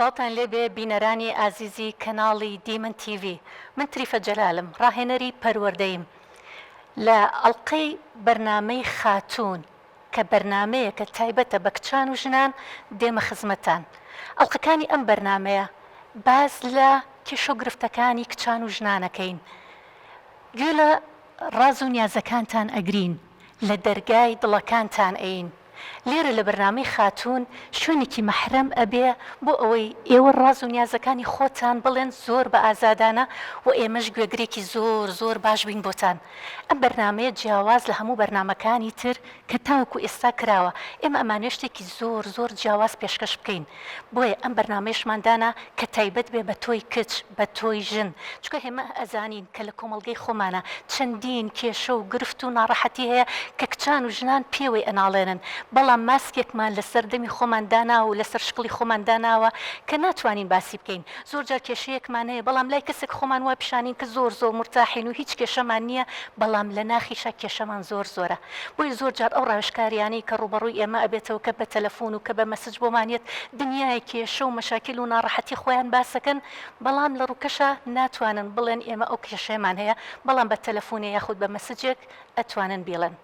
سڵاتان لێبێ بینەرانی ئازیزی کەناڵی دیمن تیڤ من تریفە جەلالم ڕاهێنەری پەروەردەیم لە ئەڵقەی بەرنامەی خاتوون کە بەرنمەیە کە تایبەتە بە کچان و ژنان دێمە خزمەتان. ئەڵلقەکانی ئەم بەرنمەیە باز لە کێشە و گرفتەکانی کچان و ژنانەکەین. گوێ لە ڕاز و نیازەکانتان ئەگرین، لە دەرگای دڵەکانتان ئەین. لێرە لە بەرنامەی خاتوون شوێنێکی مەحرەم ئەبێ بۆ ئەوەی ئێوە ڕاز و نیازەکانی خۆتان بڵێن زۆر بە ئازادانە و ئێمەش گوێگرێکی زۆر باش بین بۆتان. ئەم بەرنمەیە جیاواز لە هەموو بەرنمەکانی تر کە تاوەکو ئێستا کراوە. ئێمە ئەمانە شتێکی زۆر جیاواز پێشکەش بکەین. بۆیە ئەم بەرنمەیەشماندانە کە تایبەت بێ بە تۆی کچ، بە تۆی ژن، چکە هێمە ئەزانین کە لە کۆمەڵگەی خۆمانە چەندین کێشە و گرفت و ناڕەحەتی هەیە کە کچان و ژنان پێوەی ئەناڵێنن، بەڵام ماسکێکمان لەسەر دەمی خۆمان داناوە و لەسەر شکڵی خۆمان داناوە کە ناتوانین باسی بکەین. زۆر جار کێشەیەکمان هەیە بەڵام لای کەسێک خۆمان وای پیشانین کە زۆر مرتاحین و هیچ کێشەمان نییە، بەڵام لە ناخیشە کێشەمان زۆرە. بۆی زۆر جار ئەو ڕاوێژکاریانەی کە ڕوبەڕووی ئێمە ئەبێتەوە کە بە تەلەفۆن و کە بە مەسج بۆمانێت دنیای کێشە و مەشاکل و ناڕەحەتی خۆیان باسەکەن، بەڵام لە ڕووکەشە ناتوانن بڵێن ئێمە ئەو کێشەیەمان هەیە، بەڵام بە تەلەفۆنێ یاخود بە مەسجێک ئەتوانن بڵێن.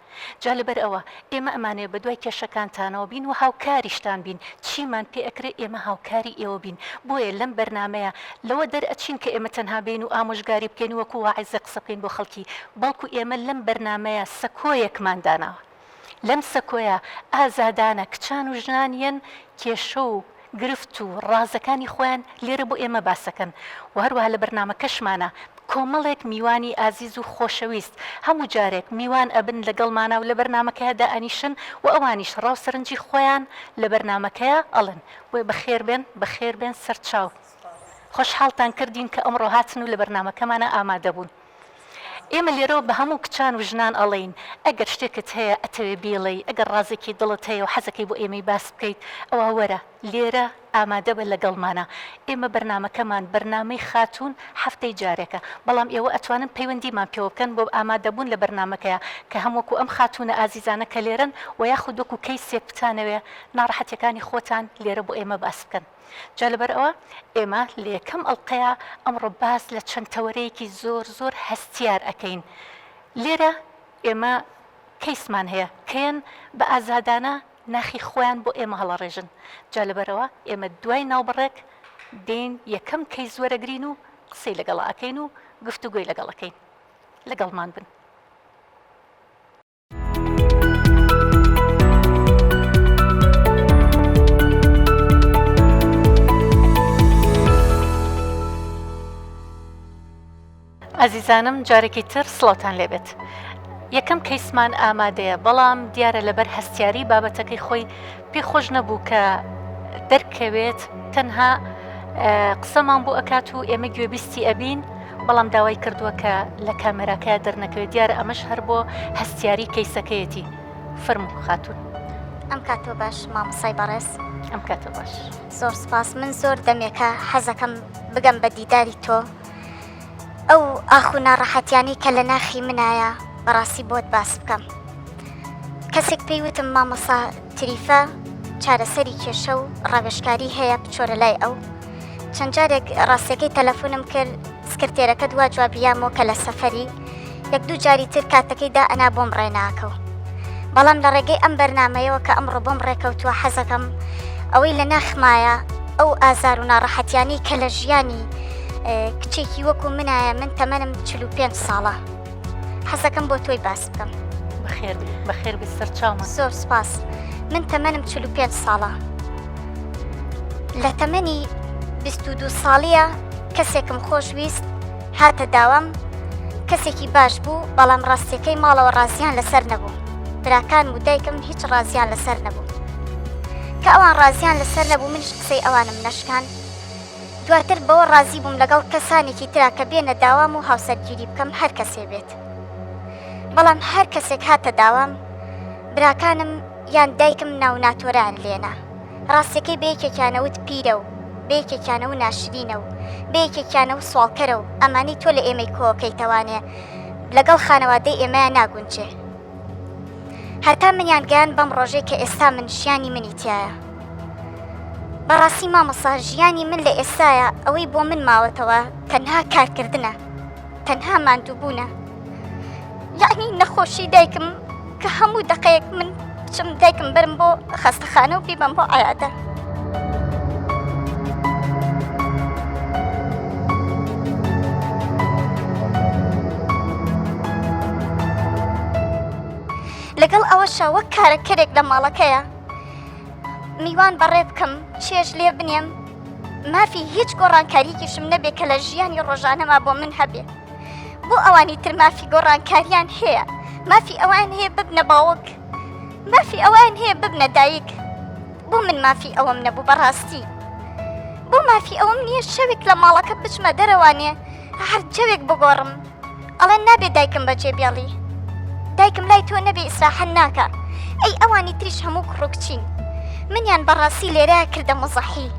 جا لەبەر ئەوە ئێمە ئەمانەیە بە دوای کێشەکانتانەوە بین و هاوکاریشتان بین، چیمان پێ ئەکرێ ئێمە هاوکاری ئێوە بین. بۆیە لەم بەرنمەیە لەوە دەرئەچین کە ئێمە تەنها بین و ئامۆژگاری بکەین وەکو واعیزە قسە بکەین بۆ خەڵکی، بەڵکو ئێمە لەم بەرنمەیە سەکۆیەکمان داناوە. لەم سەکۆیە ئازادانە کچان و ژنانیان کێشە و گرفت و ڕازەکانی خۆیان لێرە بۆ ئێمە باسەکەن. و هەروەها لە بەرنمەکەشمانە کۆمەڵێک میوانی ئازیز و خۆشەویست هەموو جارێک میوان ئەبن لەگەڵمانە و لە بەرنمەکەیدا ئەنیشن و ئەوانیش ڕاوسەرنجی خۆیان لە بەرنمەکەیە ئەڵن. وێ بەخێر بێن سەرچاو. خۆشحاڵتان کردین کە ئەمڕۆ هاتن و لە بەرنمەکەمانە ئامادە بوون. ئێمە لێرەوە بە هەموو کچان و ژنان ئەڵین ئەگەر شتێکت هەیە ئەتەوێ بیڵێ، ئەگەر ڕازێکی دڵت هەیە و حەزەکەی بۆ ئێمەی باس بکەیت، ئەوە وەرە لێرە ئامادە بە لەگەڵمانە. ئێمە بەرنمەکەمان بەرنمەی خاتوون هەفتەی جارێکە، بەڵام ئێوە ئەتوانن پەیوەندیمان پێوە بکەن بۆ ئامادەبوون لە بەرنمەکەیە کە هەمووەکو ئەم خاتونە ئازیزانە کە لێرن و یاخود وەکو کەیسێک بتانەوێ ناڕەحەتیەکانی خۆتان لێرە بۆ ئێمە باس بکەن. جا لەبەر ئەوە ئێمە لە یەکەم ئەڵلقەیە ئەمڕۆ باس لە چەند تەوەرەیەکی زۆر هەستیار ئەەکەین. لێرە ئێمە کەیسمان هەیە کەیان بە ئازادانە ناخی خۆیان بۆ ئێمە هەڵەڕێژن. جا لەبەرەوە ئێمە دوای ناوبڕێک دێن یەکەم کەیس وەرەگرین و قسەی لەگەڵ ئەکەین و گفتوگۆی لەگەڵەکەین. لەگەڵمان بن. ئازیزانم جارێکی تر سڵاتان لێبێت. یەکەم کەیسمان ئامادەیە، بەڵام دیارە لەبەر هەستیاری بابەتەکەی خۆی پێخۆش نەبوو کە دەرکەوێت، تەنها قسەمان بۆ ئەکات و ئێمە گوێبیستی ئەبین، بەڵام داوای کردووە کە لە کامێراکەیە دەرنەکەوێت. دیارە ئەمەش هەر بۆ هەستیاری کەیسەکەیەتی. فەرموو خاتون. ئەم کاتۆ باش مامۆسای بەڕێز. ئەم کاتۆ باش. زۆر سپاس. من زۆر دەمێکە حەزەکەم بگەم بە دیداری تۆ. ئەو ئاخو ناڕەحەتیانی کە لە ناخی منایە بەڕاستی بۆت باس بکەم. کەسێک پێی وتم مامۆسا تریفە چارەسەری کێشە و ڕاوێژکاری هەیە بچۆرە لای ئەو. چەند جارێک ڕاستیەکەی تەلەفۆنم کرد، سکرتێرەکە دوا جوابیامەوە کە لە سەفەری، یەک دوو جاری تر کاتەکەیدا ئەنا بۆم ڕێناکەو. بەڵام لە ڕێگەی ئەم بەرنمەیەوە کە ئەمڕۆ بۆم ڕێکەوتووە حەزەکەم ئەوەی لە ناخمایە ئەو ئازار و ناڕەحەتیانی کە لە ژیانی کچێکی وەکو منایە. من تەمەنم 45 ساڵە. حەزەکەم بۆ تۆی باس بکەم. بەخێر بێ سەرچاومە. زۆر سپاس. من تەمەنم 45 ساڵە. لە تەمەنی 22 ساڵیە کەسێکم خۆشویست هاتە داوام، کەسێکی باش بوو، بەڵام ڕاستیەکەی ماڵەوە ڕازیان لەسەر نەبوو. براکان و دایکم هیچ ڕازیان لەسەر نەبوو. کە ئەوان ڕازیان لەسەر نەبوو منش قسەی ئەوانم نەشکان. دواتر بەوە ڕازی بووم لەگەڵ کەسانێکی ترا کە بێنە داوام و هاوسەرگیری بکەم هەر کەسێ بێت. بەڵام هەر کەسێک هاتە داوام براکانم یان دایکم ناو ناتۆران لێنا. ڕاستیەکەی بەیەکێکیانەوت پیرە و بەیەکێکیانە و ناشرینە و بەیەکێکیانە و سوالکەرە و ئەمانی تۆ لە ئێمەی کۆکەیتەوانێ لەگەڵ خانەوادەی ئێمەیان ناگونجێ. هەتا منیان گەیان بەم ڕۆژەی کە ئێستا من ژیانی منی تایە. بەڕاستی مامۆستا ژیانی من لە ئێستاە ئەوەی بۆ من ماوەتەوە تەنها کارکردنە، تەنها ماندووبوونە. یعنی نەخۆشی دایکم کە هەموو دقەیەک من بچم دایکم برم بۆ خەستەخانە و بیبم بۆ عەیادە. لەگەڵ ئەوەشە وەک کارەکەرێک لە ماڵەکەیە میوان بەڕێ بکەم، چێژ لێ بنێم، مافی هیچ گۆڕانکاریەکیشم نەبێ کە لە ژیانی ڕۆژانەما بۆ من هەبێ. بۆ ئەوانی تر مافی گۆڕانکاریان هەیە، مافی ئەوان هەیە ببنە باوک، مافی ئەوان هەیە ببنە دایک. بۆ من مافی ئەوەم نەبوو بەڕاستی. بۆ مافی ئەوەم نییە شەوێک لە ماڵەکە بچمە دەرەوانێ هەر جەوێک بگۆڕم ئەڵێن نابێت دایکم بەجێ بێڵی، دایکم لای تۆ نەبێ ئیسراحەت ناکە. ئەی ئەوانی تریش هەموو کوڕکچین منیان بەڕاستی لێرەیە کردە مزەحی.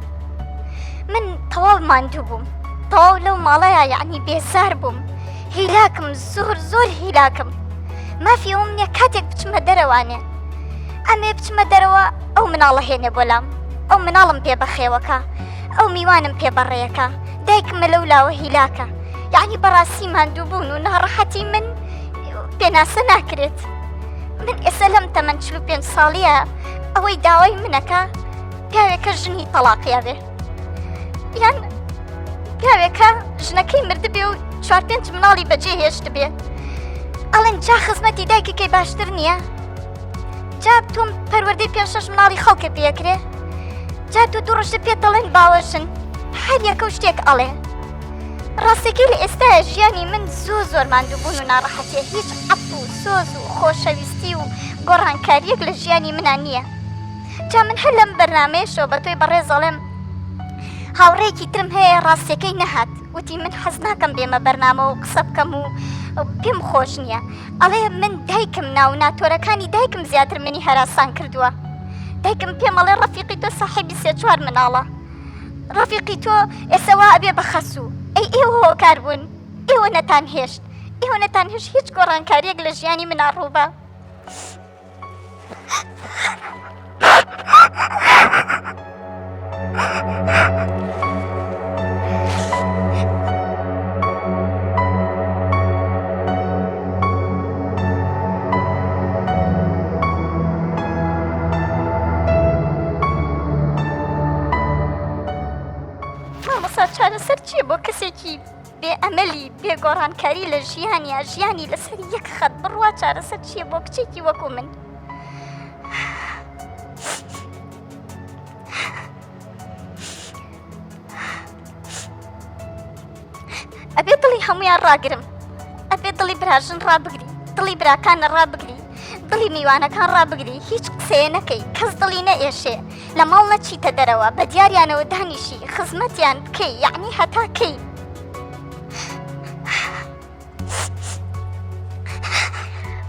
من تەواو ماندوو بووم، تەواو لەو ماڵەیە یعنی بێزار بووم، هیلاکم زۆر هیلاکم. مافی ئەوم نییە کاتێک بچمە دەرەوانێ ئەمێ بچمە دەرەوە ئەو مناڵە هێنێ بۆلام، ئەو مناڵم پێ بەخێوەکە، ئەو میوانم پێ بەڕێیەکە، دایکمە لەو لاوە هیلاکە. یعنی بەڕاستی ماندوو بوون و ناڕەحەتی من پێناسە ناکرێت. من ئێستا لەم تەمەن 45 ساڵیە ئەوەی داوای منەکە پیاوێکە ژنی تەلاقیە بێ، یان پیاوێکە ژنەکەی مردبێ و 4-5 مناڵی بەجێ هێشت بێ. ئەڵێن جا خزمەتی دایکەکەی باشتر نییە؟ جا تۆم پەروەردەی 5-6 مناڵی خەڵکە پێکرێ؟ جا تۆ 2 ڕۆژە پێت دەڵێن باوەژن، هەر یەکە و شتێک ئەڵێ. ڕاستەکەی لە ئێستاە ژیانی من زۆر ماندووبوون و ناڕەحەتیە، هیچ عەپ و سۆز و خۆشەویستی و گۆڕانکاریەک لە ژیانی منان نییە. جا من هەر لەم بەرنامەیەشەوە بە تۆی بەڕێز ئەڵێم هاوڕێکی ترم هەیە ڕاستیەکەی نەهات، وتی من حەز ناکەم بێمە بەرنامە و قسە بکەم و پێم خۆش نییە. ئەڵێ من دایکم ناو ناتۆرەکانی دایکم زیاتر منی هەراسان کردووە. دایکم پێم ئەڵێ ڕەفیقی تۆ ساحیبی 3-4 مناڵە، ڕەفیقی تۆ ئێسەوا ئەبێ بە خەسوو. ئەی ئێوە هۆکار بوون، ئێوە نەتان هێشت، ئێوە نەتان هێشت هیچ گۆڕانکاریەک لە ژیانی منە ڕووبە. مامۆستا چارەسەر چییە بۆ کەسێکی بێ ئەمەلی بێ گۆڕانکاری لە ژیانی لەسەر یەک خەت بڕوا چارەسەر چییە بۆ کچێکی وەکو من؟ ئەبێ دڵی هەمویان ڕاگرم، ئەبێ دڵی براژن ڕابگری، دڵی براکانە ڕابگری، دڵی میوانەکان ڕابگری، هیچ قسەیە نەکەی، کەس دڵی نەئێشێ، لە ماڵ نەچیتە دەرەوە، بە دیاریانەوە دانیشی، خزمەتیان بکەی، یعنی هەتا کەی.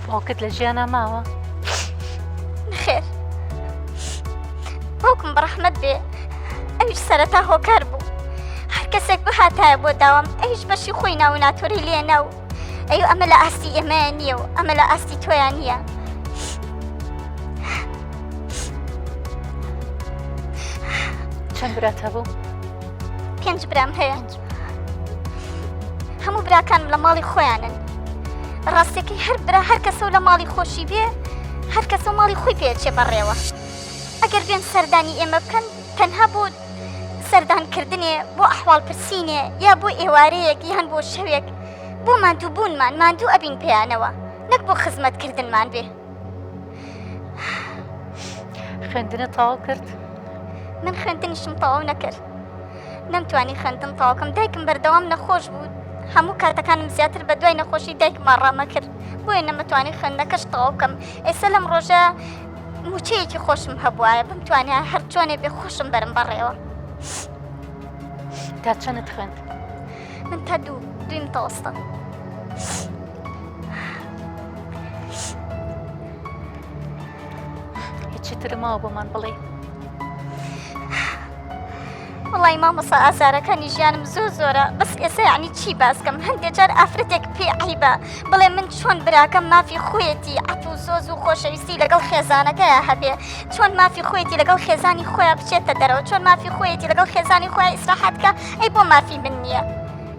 باوکت لە ژیانە ماوە؟ نخێر، باوکم بەڕەحمەت بێ ئەویش سەرەتا هۆکار بوو، هەر کەسێک بهاتایە بۆ داوام ئەویش بەشی خۆی ناو و ناتۆری لێنە و ئەو ئەمە لە ئاستی ئێمەیە نییە و ئەمە لە ئاستی تۆیان نییە. چەند برات هەبوو؟ 5 برام هەیە، هەموو براکان لە ماڵی خۆیانن. ڕاستەکەی هەر برا هەر کەسە و لە ماڵی خۆشی بێ هەر کەسە ماڵی خۆی پێچێ بەڕێوە. ئەگەر بێن سەردانی ئێمە بکەن تەنها بۆ سەردانکردنێ، بۆ ئەحواڵ پرسینێ، یا بۆ ئێوارەیەک یان بۆ شەوێک، بۆ ماندووبوونمان ماندوو ئەبین پێیانەوە، نەک بۆ خزمەتکردنمان بێ. خوێندنت تەواو کرد؟ من خوێندنیشم تەواو نەکرد، نەمتوانی خوێندن تەواوکەم. دایکم بەردەوام نەخۆش بوو، هەموو کاتەکانم زیاتر بە دوای نەخۆشی دایکمان ڕامە کرد، بۆیە نەمەتوانی خوێندنەکەش تەواو بکەم. ئێستا لەم ڕۆژە موچەیەکی خۆشم هەبوایە بمتوانێت هەر چۆنێ بێ خۆشم بەرم بەڕێوە. تا چەندت خوێند؟ من تا دویم تەوەستە. هیچی تر ماوە بۆمان بڵێ؟ وڵی مامۆستا ئازارەکانی ژیانم زۆرە بەس ئێستا یعنی چی باسکەم هەندێک جار ئافرەتێک پێ عیبە بڵێ من چۆن براکەم مافی خۆیەتی عەت و زۆز و خۆشەویستی لەگەڵ خێزانەکەیە هەبێ چۆن مافی خۆیەتی لەگەڵ خێزانی خۆیان بچێتە دەرەوە چۆن مافی خۆیەتی لەگەڵ خێزانی خۆیان ئیسراحەتکە ئەی بۆ مافی من نییە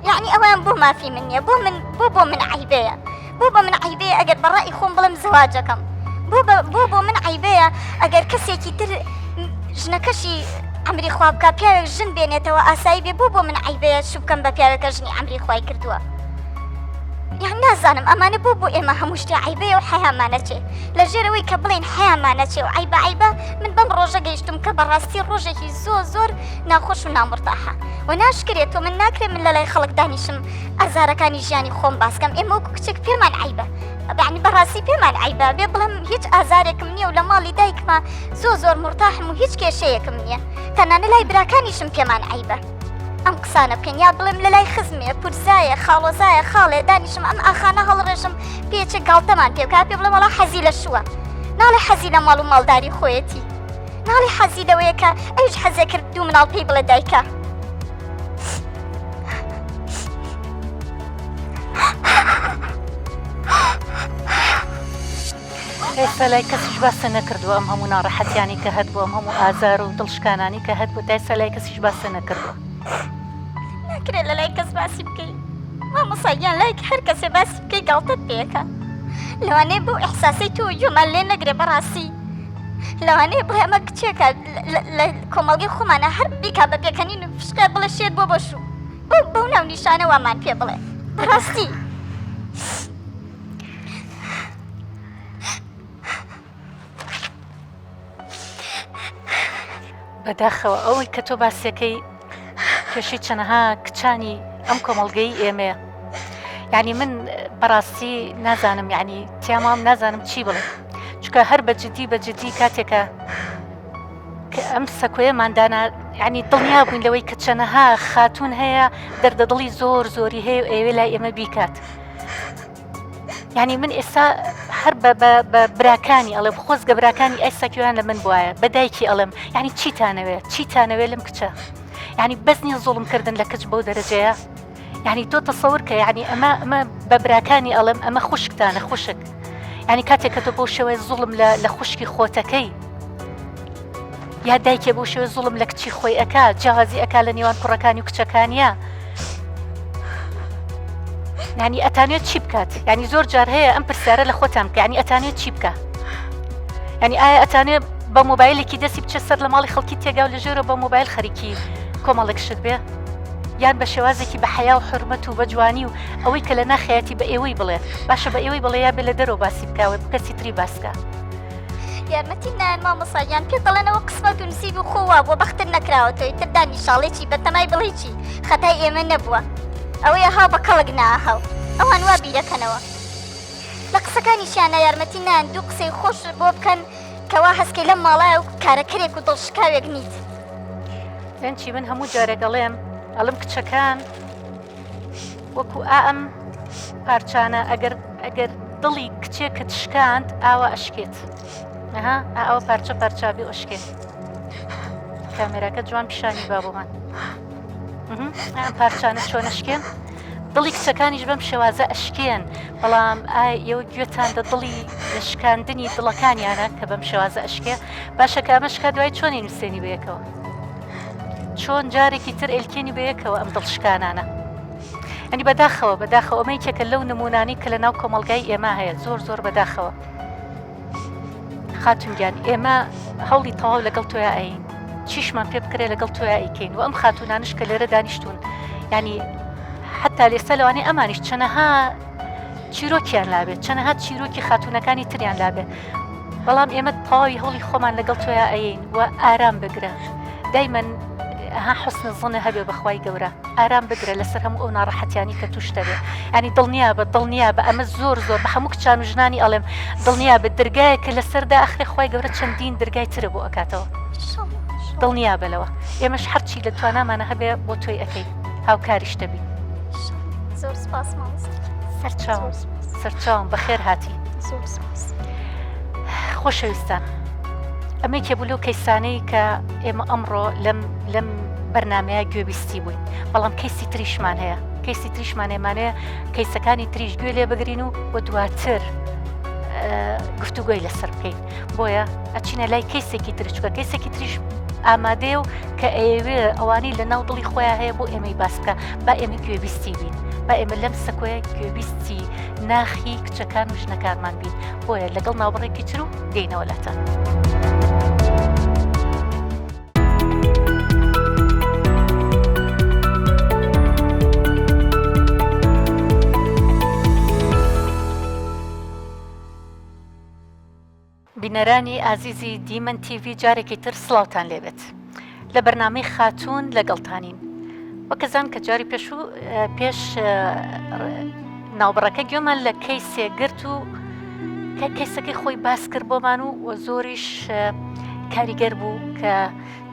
یعنی ئەویان بۆ مافی من نییە بۆ من عیبەیە بۆ من عیبەیە ئەگەر بەڕای خۆم بڵم زەواجەکەم بۆ من عیبەیە ئەگەر کەسێکی تر ژنەکەشی ئەمری خوا بکە پیاوێک ژن بێنێتەوە ئاسایی بێ بۆ من عیبەیە شو بکەم بە پیاوێکە ژنی ئەمری خوای کردووە یان نازانم ئەمانە بۆ ئێمە هەموو شتێ عیبەیە و حەیامانەچێ لە ژێرەوەی کە بڵێن حەیامانەچێ و عیبە من بەم ڕۆژە گەیشتم کە بەڕاستی ڕۆژێکی زۆر ناخۆش و نامرتاحە و ناشکرێت و من ناکرێت من لە لای خەڵک دانیشم ئازارەکانی ژیانی خۆم باسکەم ئێمە وەکو کچێک پێمان عیبە بەعنی بەڕاستی پێمان عیبە بێ بڵم هیچ ئازارێکم نییە و لە ماڵی دایکمە زۆر مرتاحم و هیچ کێشەیەکم نییە تەنانە لای براکانیشم پێمان عیبە ئەم قسانە بکەین یا بڵێم لە لای خزمێ پورزایە خاڵۆزایە خاڵێ دانیشم ئەم ئاخانە هەڵڕێژم پێچێک گاڵتەمان پێ بکات پێ بڵێم وەڵا حەزی لە شووە ناڵێ حەزی لە ماڵ و ماڵداری خۆیەتی ناڵێ حەزی لەوەیە کە ئەویش حەزێ کرد دوو مناڵ پێی بڵێ دایکە ئێستا لای کەسیش باسە نەکردووە ئەم هەموو ناڕەحەتیانی کە هەت بوو ئەم هەموو ئازار و دڵشکانانی کە هەت بوو تا ئێستا لای کەسیش باسە نەکردووە ناکرێت لە لای کەس باسی بکەین مامۆساییان لای هەر کەسێ باسی بکەی گاڵتەت پێەکە لەوانەیە بۆ ئیحساسی تۆ گوێمان لێ نەگرێ بەڕاستی لەوانەیە بڵێ ئەمە کچێکە لە کۆمەڵگەی خۆمانە هەر بیکا بە پێکەنین و فشقە بڵێ شێت بۆ بەشوو بەو ناو نیشانە وامان پێ بڵێ بەڕاستی بەداخەوە ئەوەی کە تۆ باسیەکەی کێشی چەنەها کچانی ئەم کۆمەڵگەی ئێمەیە یعنی من بەڕاستی نازانم یعنی تیامام نازانم چی بڵێ چکە هەر بەجددی کاتێکە کە ئەم سەکۆیەماندانا ینی دڵنیا بووین لەوەی کە چەنەها خاتون هەیە دەردەدڵی زۆری هەیە و ئێوێ لای ئێمە بیکات یعنی من ئێستا هەر بە براکانی ئەڵێ خۆزگە براکانی ئەیساکیوان لە من بواە بەدایکی ئەڵم یعنی چیتانەوێت لەم کچە یعنی بەزنی زوڵمکردن لە کچ بەو دەرەجەیە یعنی تۆ تەسەور کە یعنی ئەمە بە براکانی ئەڵم ئەمە خوشکتانە خوشک یعنی کاتێک کە تۆ بۆ شێوەیە زوڵم لە خوشکی خۆتەکەی یا دایکێ بۆ شێوە زوڵم لە کچی خۆی ئەکا جیاوازی ئەکا لە نێوان کوڕەکانی و کچەکانیە یعنی ئەتانێت چی بکات یعنی زۆر جار هەیە ئەم پرسیارە لە خۆتان بکە یعنی ئەتانێت چی بکە یعنی ئایا ئەتانێت بە مۆبایلێکی دەستی بچە سەر لە ماڵی خەڵکی تێگا و لەژێرە بە مۆبایل خەریکی کۆمەڵێکشت بێ یان بە شێوازێکی بە حیا و حرمەت و بە جوانی و ئەوەی کە لە ناخەیەتی بە ئێوەی بڵێ باشە بە ئێوەی بڵێ یا بێ لە دەرەوە باسی بکاوێ کەسی تری باسکە یارمەتی نایەن مامۆساییان پێ دەڵێنەوە قسمەت و نسیب و خۆوا بۆ بەختت نەکراوەتەوەی تردانی شاڵێکی بەتەمای بڵێ چی خەتای ئێمە نەبووە ئەوەیە هاو بە کەڵک ناهاو ئەوان وا بیرەکەنەوە لە قسەکانیشیانە یارمەتی نان دوو قسەی خۆش بۆ بکەن کەوا هەستکەی لەم ماڵایە و کارەکەرێک و دڵشکاوێک نیت لەنچی من هەموو جارێک ئەڵم کچەکان وەکو ئەم پارچانە ئەگەر دڵی کچێکت شکاند ئاوە ئەشکێت ئەوە پارچەبی ئۆشکێت کامێراکە جوان پیشانی با بۆمان ئەم پارچانە چۆنە شکێن دڵی کچەکانیش بەم شێوازە ئەشکێن بەڵام ئێوە گوێتان دە دڵی لە شکاندنی دڵەکانیانە کە بەم شێوازە ئەشکێ باشە کە ئەمە شکا دوای چۆنی نووسێنی بەیەکەوە چۆن جارێکی تر ئێلکێنی بەیەکەوە ئەم دڵشکانانە ئەنی بەداخەوە ئەمەیکێکە لەو نمونانی کە لە ناو کۆمەڵگای ئێمە هەیە زۆر بەداخەوە خاتونگیان ئێمە هەوڵی تەواو لەگەڵ تۆیا ئەین چیشمان پێ بکرێ لەگەڵ تۆیا ئەیکەین و ئەم خاتونانش کە لێرە دانیشتون ینی حتا لێستا لەوانەیە ئەمانیش چەنەها چیرۆکیان لابێت چەنەها چیرۆکی خاتونەکانی تریان لابێت بەڵام ئێمە تەواوی هەوڵی خۆمان لەگەڵ تۆیا ئەین و ئارام بگرە دایمەن ها حسن زنە هەبێ بەخوای گەورە ئارام بگرە لەسەر هەموو ئەو ناڕەحەتیانی کە توشتە بێ ینی دڵنیا بە ئەمە زۆر بە هەموو کچان و ژنانی ئەڵێم دڵنیا بە دەرگایە کە لەسەردا ئەخرێ خوای گەورە چەندین دەرگای ترە بۆ ئەکاتەوە دڵنیا بەلەوە ئێمەش هەرچی لە توانامانە هەبێ بۆ تۆی ئەەکەی هاوکاریش دەبی زۆر سپاس سەرچاوم بەخێر هاتی خۆشەویستان ئەمەی کێبوو لەو کەیسانەی کە ئێمە ئەمڕۆ لەم بەرنمەیە گوێبیستی بووین بەڵام کەیسی تریشمان هەیە کەیسی تریشمان هێمانەیە کەیسەکانی تریش گوێ لێ بگرین و بۆ دواتر گفتوگۆی لەسەر بکەین بۆیە ئەچینە لای کەیسێکی ترچکە کەیسێکی تریش ئامادێ و کە ئێوێ ئەوانی لە ناو دڵی خۆیان هەیە بۆ ئێمەی باسکە با ئێمە گوێبیستی بین با ئێمە لەم سەکۆیە گوێبیستی ناخی کچەکان و ژنەکانمان بین بۆیە لەگەڵ ناوبڕێکی تر و دێنەوە لاتە. بینەرانی ئازیزی دیمەن تیڤی جارێکی تر سڵاوتان لێبێت لە بەرنامەی خاتوون لەگەڵتانین وەکەزان کە جاری پێش ناوبڕەکە گوێمان لە کەیسێ گرت و کە کەیسەکەی خۆی باس کرد بۆمان و زۆریش کاریگەر بوو کە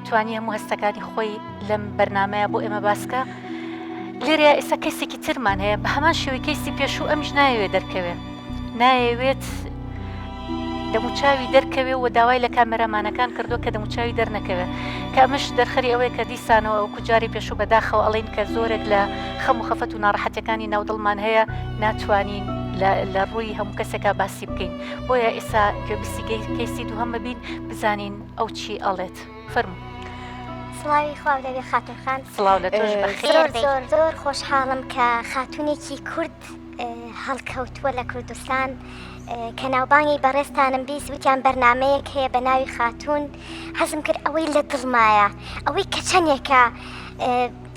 توانی هەموو هەستەکانی خۆی لەم بەرنمەیە بۆ ئێمە باسکە لێرە ئێستا کەسێکی ترمان هەیە بە هەمان شێوەی کەیسی پێشوو ئەمیش نایەوێت دەرکەوێ نایەوێت دەموچاوی دەرکەوێ و داوای لە کامەرەمانەکان کردو کە دەموچاوی دەرنەکەوێ کە ئەمش دەرخەری ئەوەیە کە دیسانەوە ئەو کوجاری پێشوو بەداخەوە ئەڵین کە زۆرێک لە خەم و خەفەت و ناڕەحەتەکانی ناودڵمان هەیە ناتوانین لە ڕووی هەموو کەسێکا باسی بکەین بۆیە ئێستا گوێبیستی کەیسی دوو هەمە بین بزانین ئەو چی ئەڵێت فەرموو. سڵاوی خواو دەبێ خاتونخان سڵاو لە تۆش بەخێر زۆر خۆشحاڵم کە خاتونێکی کورد هەڵکەوتووە لە کوردستان کە ناوبانگی بەڕێستانم بیست وتیان بەرنمەیەک هەیە بە ناوی خاتون حەزم کرد ئەوەی لە دڵمایە ئەوەی کە چەندێکە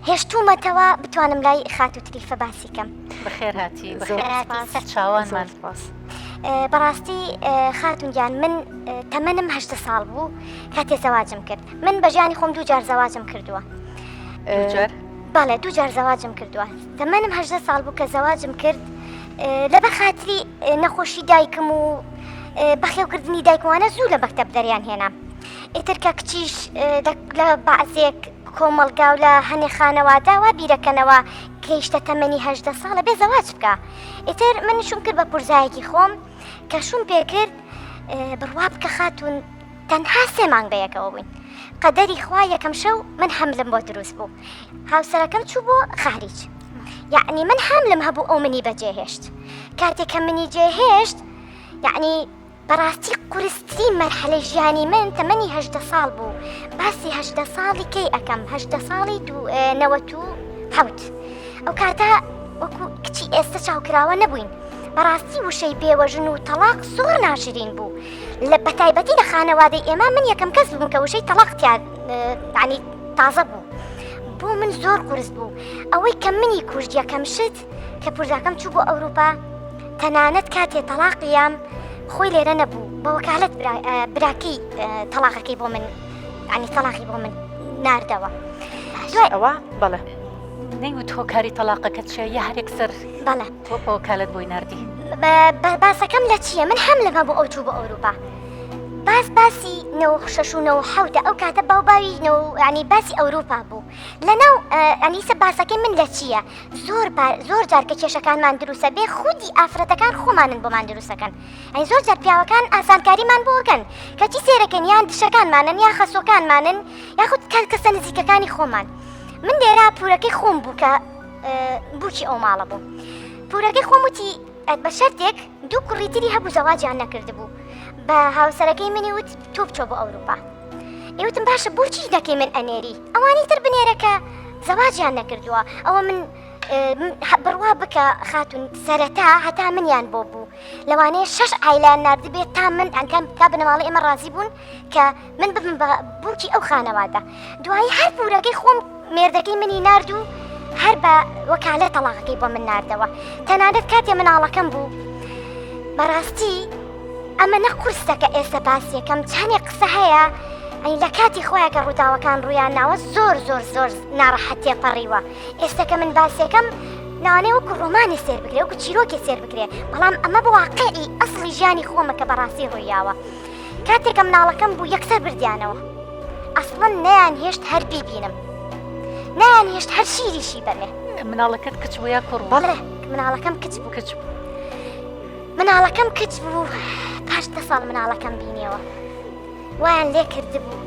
هێشتومەتەوە بتوانم لای خاتو تریفە باسیکەم. بەخێر هاتی بەخێر چاوانمان بەڕاستی خاتونگیان من تەمەنم 8 ساڵ بوو کاتێ زەواجم کرد من بە ژیانی خۆم 2 جار زەواجم کردووە بەڵێ 2 جار زەواجم کردووە تەمەنم 8 ساڵ بوو کە زەواجم کرد لە بەخاتری نەخۆشی دایکم و بەخێوکردنی دایکوانە زوو لە بەکتەب دەریان هێنا ئیتر کە کچیش لە بەعزێک کۆمەڵگا و لە هەنێ خانەواداوە بیرەکەنەوە کەیشتە تەمەنی 8 ساڵە بێ زەواج بکە ئیتر من شوم کرد بە پورزایەکی خۆم کە شوم پێ کرد بڕوا بکە خاتون تەنها 3 مانگ بەیەکەوە بووین قەدەری خوا یەکەم شەو من حەملم بۆ دروست بوو هاوسەرەکەم چوو بۆ خارج یعنی من حاملم هەبوو ئەو منی بەجێهێشت کاتێک کە منی جێهێشت یعنی بەڕاستی قورسترین مەرحەلەی ژیانی من تەمەنی 8 ساڵ بوو باسی 8 ساڵی کەی ئەەکەم 8 ساڵی 97 ئەو کاتە وەکو کچی ئێستا چاوکراوە نەبووین بەڕاستی وشەی بێوەژن و تەلاق زۆر ناشرین بوو لە بەتایبەتی لە خانەوادەی ئێمە من یەکەم کەس بووم کە وشەی تەلاقتیان ینی تازە بوو بۆ من زۆر قورس بوو ئەوەی کە منی کوژد یەکەم شت کە پورزاکەم چوو بۆ ئەوروپا تەنانەت کاتێ تەلاقیام خۆی لێرە نەبوو بە وەکالەت براکەی تەلاقەکەی بۆ من ینی تەلاقی بۆ من ناردەوە دوای ئەوە بەڵێ نەیوت هۆکاری تەلاقەکەت چێ یا هەرێک سەر بەڵێ تۆ بە وەکالەت بۆی ناردی باسەکەم لە چییە من حەملم هەبوو ئەو چوو بۆ ئەوروپا باسی 1970 ئەو کاتە باوباوی ینی باسی ئەوروپا بوو لەناو ئەنیسە باسەکەی من لە چییە زۆر جار کە کێشەکانمان دروستە بێ خودی ئافرەتەکان خۆمانن بۆمان دروستەکەن ئەی زۆر جار پیاوەکان ئاسانکاریمان بۆکەن کەچی سێرەکەن یان دشەکانمانن یا خەسۆکانمانن یاخود کەسە نزیکەکانی خۆمان من لێرا پورەکەی خۆم بوو کە بووکی ئەو ماڵە بوو پورەکەی خۆم وتی بە شەرتێک 2 کوڕیتری هەبوو زەواجیان نەکرد بوو بە هاوسەرەکەی منی وت تۆ بچۆ بۆ ئەوروپا ئێوتم باشە بۆچی دەکەی من ئەنێری ئەوانی تر بنێرەکە زەواجیان نەکردووە ئەوە من بڕوا بکە خاتون سەرەتا هەتا منیان بۆ بوو لەوانەیە 6 عیلان نردبێت تا من ئەنکەم تا بنەماڵی ئێمە ڕازی بوون کە من ببم بە بووکی ئەو خانەوادە دوایی هەر پورەکەی خۆم مێردەکەی منی نرد و هەر بە وەکالەت تەلاقەکەی بۆ من ناردەوە تەنانەت کاتێ مناڵەکەم بوو بەڕاستی ئەمە نەقورسە کە ئێستا باسیەکەم چەندێک قسە هەیە ئەی لە کاتی خۆیان کە ڕووداوەکان ڕویان ناوە زۆر ناڕەحەتیە پەڕیوە ئێستا کە من باسیەکەم ناوانەیە وەکو ڕۆمانی سێر بکرێ وەکو چیرۆکی سێر بکرێ بەڵام ئەمە بە واقعی ئەسڵی ژیانی خۆمە کە بەڕاستی ڕوویاوە کاتێکە مناڵەکەم بوو یەکسەر بردیانەوە ئەسڵەن نەیان هێشت هەر بیبینم نەیان هێشت هەر شیریشی بەمێ مناڵەکەت کچ بوو یا کوڕ بەڵێ مناڵەکەم کچ بوو مناڵەکەم کچ بوو پاش 10 ساڵ مناڵەکەم بینیەوە وایان لێ کرد بوو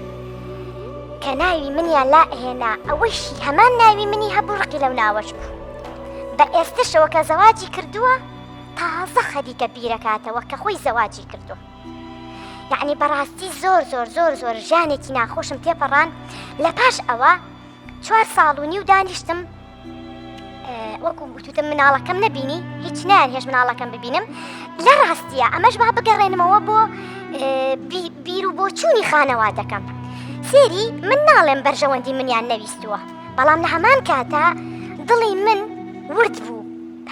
کە ناوی منیان لا هێنا ئەوەیشی هەمان ناوی منی هەبوو ڕقی لەو ناوەش بوو بە ئێستشەوە کە زەواجی کردووە تازە خەریکە بیرەکاتەوە کە خۆی زەواجی کردو یعنی بەڕاستی زۆر زۆر زۆر زۆر ژیانێکی ناخۆشم تێپەڕان لە پاش ئەوە 4 ساڵ و نیو دانیشتم وەکو گوتوتم مناڵەکەم نەبینی هیچ نایانهێش مناڵەکەم ببینم لە ڕاستیە ئەمەش با بگەڕێنمەوە بۆ بیر و بۆ چوونی خانەوادەکەم سێری من ناڵێم بەرژەوەندی منیان نەویستووە بەڵام لە هەمان کاتە دڵی من ورد بوو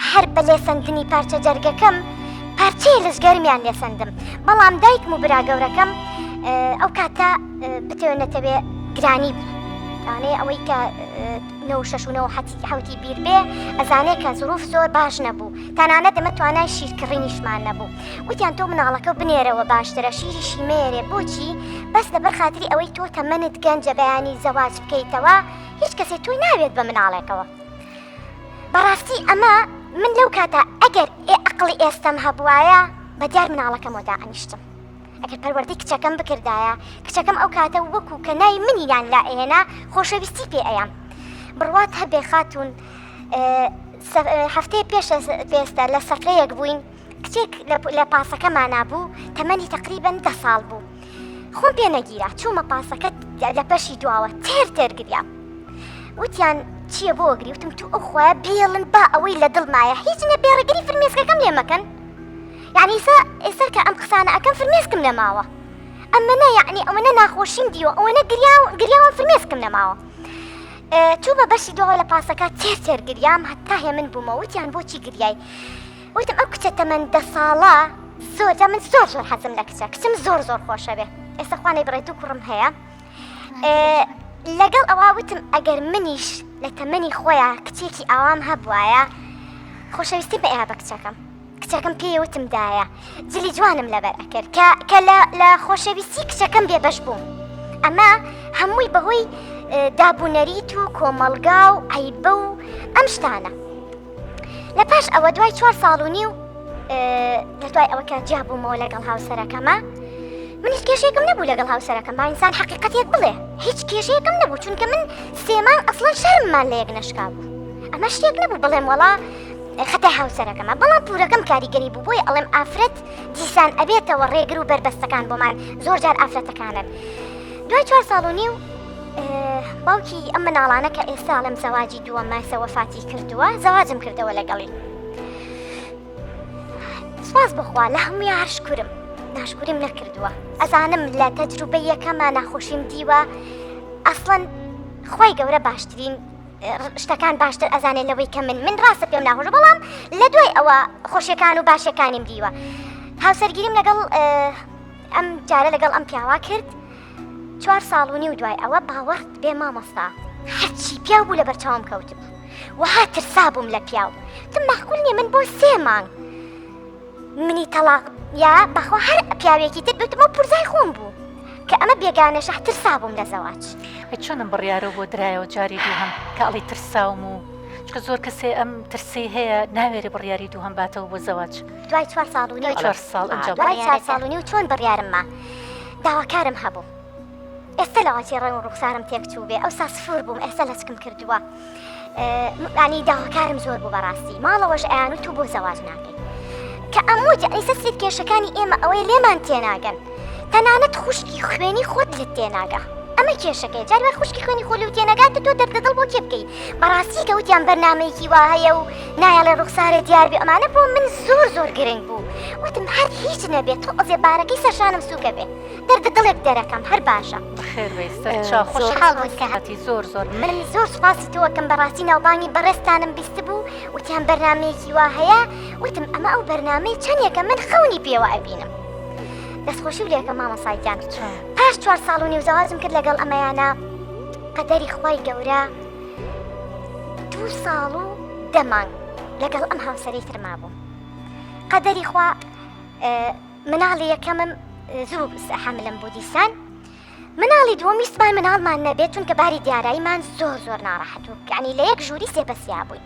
هەر بە لێسەندنی پارچە جەرگەکەم پارچەیە لەژگەرمیان لێسەندم بەڵام دایکم و برا گەورەکەم ئەو کاتە بتەوێت نەتەوێ گرانی بوو دانێ ئەوەی کە 9 بیر بێ ئەزانێ کە زروف زۆر باش نەبوو تەنانەت دەمە توانای شیرکڕینیشمان نەبوو وتیان تۆ مناڵەکە بنێرەوە باشترە شیریشی مێرێ بۆچی بەس لەبەر خاتری ئەوەی تۆ تەمەنت گەنجە بەیانی زەواج بکەیتەوە هیچ کەسێ تۆی ناوێت بە مناڵێکەوە بەڕاستی ئەمە من لەو کاتە ئەگەر عەقڵی ئێستەم هەبوایە بە دیار مناڵەکەمەوە دائەنیشتم ئەگەر پەروەردەی کچەکەم بکردایە کچەکەم ئەو کاتە وەکو کە ناوی منیان لا ئێنا خۆشەویستی پێ ئەیام بڕوات هەبێ خاتون هەفتەیە پێشتا لە سەفرەیەک بووین کچێک لە پاسەکەمانە بوو تەمەنی تقریبەن 10 ساڵ بوو خۆم پێ نەگیرە چوومە پاسەکە لە پەشی دواوە تێر گریا وتیان چییە بۆ گری وتم تو ئەوخوایە بێڵن با ئەوەی لە دڵمایە هیچ نەبێڕەگری فرمێسکەکەم لێ مەکەن یعنی ئێستا کە ئەم قسانە ئەەکەم فرمێسکم نەماوە ئەمەنە یعنی ئەوەنە ناخۆشیم دیوە ئەوەنە گریاوە فرمێسکم نەماوە چوومە بەشی دواوە لە پاسەکە تێر گریام هەتا هێ من بوومە وتیان بۆچی گریای وتم ئەو کچە تەمەن 10 ساڵە زۆر من زۆر حەزم لە کچم زۆر خۆشە بێ ئێستا خوانەی بڕێت و کوڕم هەیە لەگەڵ ئەوە وتم ئەگەر منیش لە تەمەنی خۆیان کچێکی ئاوام هەبوایە خۆشەویستی بە ئێها بە کچەکەم پێوتمدایە جلی جوانم لەبەر ئەکرد کە لە خۆشەویستی کچەکەم بێبەش بووم ئەمە هەمووی بەهۆی دابوونەریت و کۆمەڵگا و عیبە و ئەم شتانە لە پاش ئەوە دوای 4 ساڵ و نیو لە دوای ئەوە کە جیابوومەوە لەگەڵ هاوسەرەکەمە من هیچ کێشەیەکم نەبوو لەگەڵ هاوسەرەکەم با ئینسان حەقیقەتێک بڵێ هیچ کێشەیەکم نەبوو چونکە من 3 مانگ ئەسڵەن شەرممان لە یەک نەشکا بوو ئەمە شتێک نەبوو بڵێم وەڵا خەتای هاوسەرەکەمە بەڵام پورەکەم کاریگەری بوو بۆی ئەڵێم ئافرەت دیسان ئەبێتەوە ڕێگر و بەربەستەکان بۆمان زۆر جار ئافرەتەکانن دوای 4 ساڵ و نیو باوکی ئەم مناڵانە کە ئێستا لەم زەواجی دووەمە وەفاتی کردووە زەواجم کردەوە لەگەڵی سواز بخوا لە هەمووی هەرشکورم ناشکوریم نەکردووە ئەزانم لە تەجروبەی یەکەمە ناخۆشیم دیوە ئەسڵەن خۆی گەورە باشترین شتەکان باشتر ئەزانێت لەوەی کە من ڕاستە پێم ناخۆشە بەڵام لە دوای ئەوە خۆشیەکان و باشەکانیم دیوە هاوسەرگیریم لەگەڵ ئەم جارە لەگەڵ ئەم پیاوا کرد 4 ساڵ و نیو دوای ئەوە باوەڕ بێ مامۆستا هەرچی پیاو بوو لە بەرچاوم کەوت بوو وها ترسا بووم لە پیاو تم مەخکول نیە من بۆ 3 مانگ منی تەلاق یا بەخوا هەر پیاوێکی تر بێتمە پورزای خۆم بوو کە ئەمە بێگانەشە ترسا بووم لە زەواج چۆنم بڕیارەوە بۆ درایەوە جاری دووهەم کە ئەڵی ترساوم و چکە زۆر کەسێ ئەم ترسی هەیە ناوێرە بڕیاری دووهەم باتەوە بۆ زەواج دوای 4 ساڵ و نیو 4 ساڵ دوای 4 ساڵ و نیو چۆن بڕیارممە داواکارم هەبوو ئێستا لەواتی ڕێ و ڕوخسارم تێکچوو بێ ئەو ساسفور بووم ئێستا لەسکم کردووە ینی داواکارم زۆر بوو بەڕاستی ماڵەوەش ئەیان و تو بۆ زەواج ناکەی کە ئەموو جانی سەسێت کێشەکانی ئێمە ئەوەی لێمان تێناگەن تەنانەت خوشکی خوێنی خۆت لێت تێناگە ئەمە کێشەکەی جاروای خوشکی خوێنی خۆ لێت تێنەگاتە تۆ دەردەدڵ بۆ کێ بکەی بەڕاستی کەوتیان بەرنامەیەکی وا هەیە و نایەڵێ ڕوخسارێ دیار بێ ئەمانە بۆ من زۆر گرنگ بوو وتم هەر هیچ نەبێت تۆ ئەزێ بارەکەی سەرشانم سووکە بێ دەردەدڵێک دەرەکەم هەر باشە بەخێر بێستە خۆشحاڵ بووکەتی زۆر من زۆر سوپاسی تۆکەم بەڕاستی ناوبانگی بەڕێستانم بیست بوو وتیان بەرنامەیەکی وا هەیە وتم ئەمە ئەو بەرنامەی چەندێکە من خەونی پێوە ئەبینم دەستخۆشی و لێکە مامەسایجان پاش 4 ساڵ و نیو زەواجم کرد لەگەڵ ئەمەیانە قەدەری خوای گەورە 2 ساڵ و 10 مانگ لەگەڵ ئەم هاوسەرەی ترما بووم قەدەری خوا مناڵی یەکەمم زوو حەملم بوو دیسان مناڵی دووەم ویستمان مناڵمان نەبێت چونکە باری دیاراییمان زۆر ناڕەحەت و یعنی لە یەک ژووری سێبەسیا بووین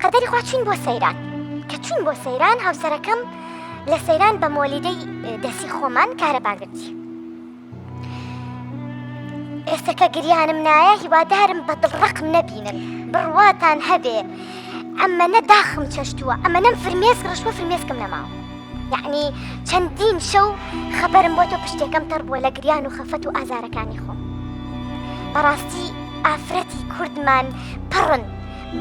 قەدەری خوا چوین بۆ سەیران کە چوین بۆ سەیران هاوسەرەکەم لە سەیران بە مۆلیدەی دەسی خۆمان کارەباگرتی ئێستا کە گریانم نایە هیوادارم بە دڵڕەقم نەبینن بڕواتان هەبێ ئەمە داخم چەشتووە ئەمە نەم فرمێسک ڕشوە فرمێسکم نەماوە یعنی چەندین شەو خەبەرم بۆ تۆ پشتێکم تەڕ بووە لە گریان و خەفەت و ئازارەکانی خۆم بەڕاستی ئافرەتی کوردمان پڕن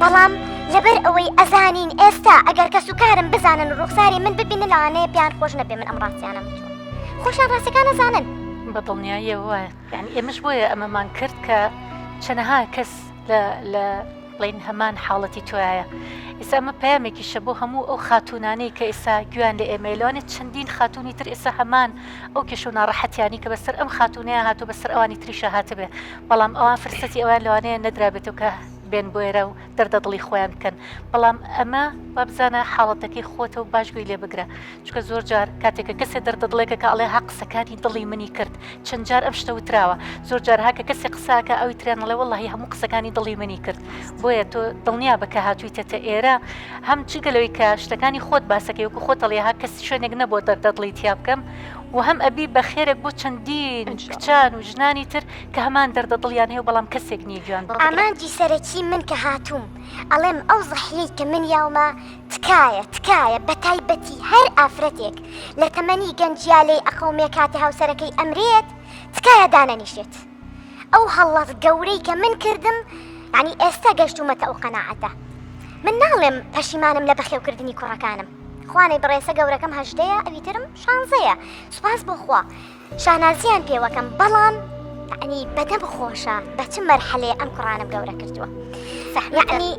بەڵام لەبەر ئەوەی ئەزانین ئێستا ئەگەر کەس و کارم بزانن و ڕوخساری من ببینن لەوانەیە پیان خۆش نەبێ من ئەم ڕاستیانە متووە خۆشان ڕاستەکان نەزانن بە دڵنیاییە وایە یعنی ئێمەش بۆیە ئەمەمان کرد کە چەنەها کەس لە بڵین هەمان حاڵەتی توایە ئێستا ئەمە پەیامێکیشە بۆ هەموو ئەو خاتونانەی کە ئێستا گویان لە ئێمەیلوانێت چەندین خاتونی تر ئێستا هەمان ئەو کێش و ناڕەحەتیانی کە بەسەر ئەم خاتونەیە هاتو بەسەر ئەوانی تریشە هاتبێ بەڵام ئەوان فرسەتی ئەوان لەوانەیە نەدرابێتەوە کە بێن بۆێرە و دەردە دڵی خۆیان بکەن بەڵام ئەمە وابزانە حاڵەتەکەی خۆتە و باشگوی لێ بگرە چکە زۆر جار کاتێکە کەسێ دەردە دڵێکە کە ئەڵێ ها قسەکانی دڵی منی کرد چەند جار ئەم شتە وتراوە زۆر جار هاکە کەسێ قساکە ئەوی ترێنڵێ وەڵڵاهی هەموو قسەکانی دڵی منی کرد بۆیە تۆ دڵنیا بکە هاتوویتەتە ئێرە هەم چگەلەوەی کە شتەکانی خۆت باسەکەی وەکو خۆتەڵێ ها کەس شوێنێک نەبووە دەردە دڵی تیا بکەم و هەم ئەبی بە خێرێک بۆ چەندین کچان و ژنانی تر کە هەمان دەردە دڵیان هەیە بەڵام کەسێک نیە گویان ئامانجی سەرەکی من کە هاتووم ئەڵێم ئەو زەحیەی کە من یاومە تکایە بە تایبەتی هەر ئافرەتێک لە تەمەنی گەنجیالەی ئەقەومێ کاتی هاوسەرەکەی ئەمرێت تکایە دانەنیشێت ئەو هەڵەت گەورەی کە من کردم ینی ئێستا گەشتومەتە ئەو قەناعەتە من ناڵێم پەشیمانم لە بەخێوکردنی کوڕەکانم خوانەی بڕێسە گەورەکەم هەژدەیە ئەوی ترم شانزەیە سوپاس بۆخوا شانازیان پێوەکەم بەڵام ینی بەدە بخۆشە بە چ مەرحەلێ ئەم کوڕانم گەورە کردووە یعنی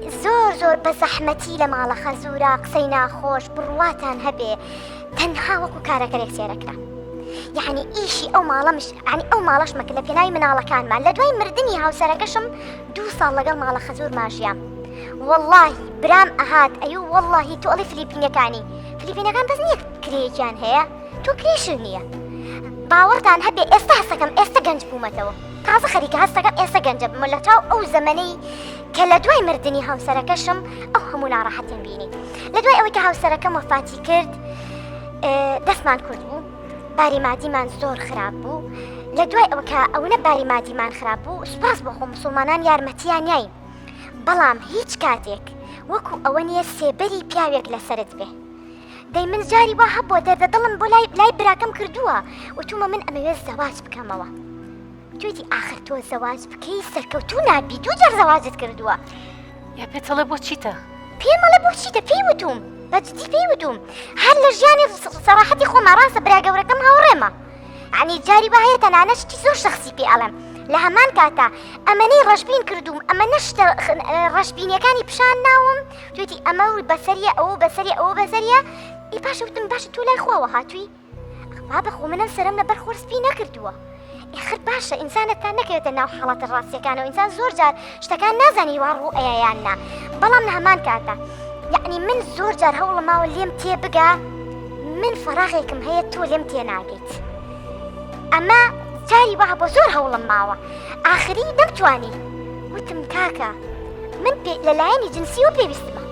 زۆر بە زەحمەتی لە ماڵە خەزوورە قسەی ناخۆش بڕواتان هەبێ تەنها وەکو کارەکەرێک سێرەکرا یعنی ئیشی ئەو ماڵەمش ینی ئەو ماڵەش مەکە لە پێناوی مناڵەکانمان لە دوای مردنی هاوسەرەکەشم 2 ساڵ لەگەڵ ماڵە خەزوور ماژیام واللهی برام ئەهات ئەیوو واللهی تۆ ئەڵی فلیپینەکانی فلیپینەکان بەس نییە کرێکیان هەیە تۆ کرێشر نییە باوەڕتان هەبێ ئێستا هەستەکەم ئێستا گەنج بوومەتەوە تازە خەریکە هەستەکەم ئێستا گەنجە بمە لە چاو ئەو زەمەنەی کە لە دوای مردنی هاوسەرەکەشم ئەو هەموو ناڕەحەتم بینی لە دوای ئەوەی کە هاوسەرەکەم وەفاتی کرد دەستمان کورد بوو باری مادیمان زۆر خراپ بوو لە دوای ئەوە کە ئەوە باری مادیمان خراپ بوو سوپاس بۆخۆ مسلمانان یارمەتیان یاین بەڵام هیچ کاتێک وەکو ئەوە نییە سێبەری پیاوێک لەسرت بێ دەی من جاری وا هەبووە دەردە دڵم بۆ لای براکەم کردووە وتومە من ئەمەوێت زەواج بکەمەوە توێتی ئاخر تۆ زەواج بکەی سەرکەوتوو نابی 2 جار زەواجت کردووە یا پێتەڵە بۆ چیتە پێمەڵە بۆ چیتە پێی وتوم بەجددی پێی وتوم هەر لە ژیانی سەراحەتی خۆمە ڕاستە برا گەورەکەم هاوڕێمە ینی جاری وا هەیە تەنانە شتی زۆر شەخسی پێ ئەڵێم لە هەمان کاتە ئەمەنەی ڕەشبین کردوم ئەمە نەشتە ڕەشبینیەکانی پیشان ناوم توێتی ئەمە بەسەریە ئەوە بەسەریە ئەوە بەسەریە ئی پاشە وتم باشە تۆ لای خۆوە هاتووی وا بەخۆ منم سەرم لەبەر خۆرسپی نەکردووە ئێخر باشە ئینسانەتان نەکەوێتە ناو حاڵەتە ڕاستیەکانەوە ئینسان زۆر جار شتەکان نازانی وا ڕوو ئەیان نا بەڵام لە هەمان کاتە یعنی من زۆر جار هەوڵم ماوە لێم تێبگا من فەراغێکم هەیە تۆ لێم تێ ناگەیت ئەمە جاری وا بۆ زۆر هەوڵم ماوە ئاخری نەمتوانی وتم کاکە من لەلایەنی جنسی و پێویستمە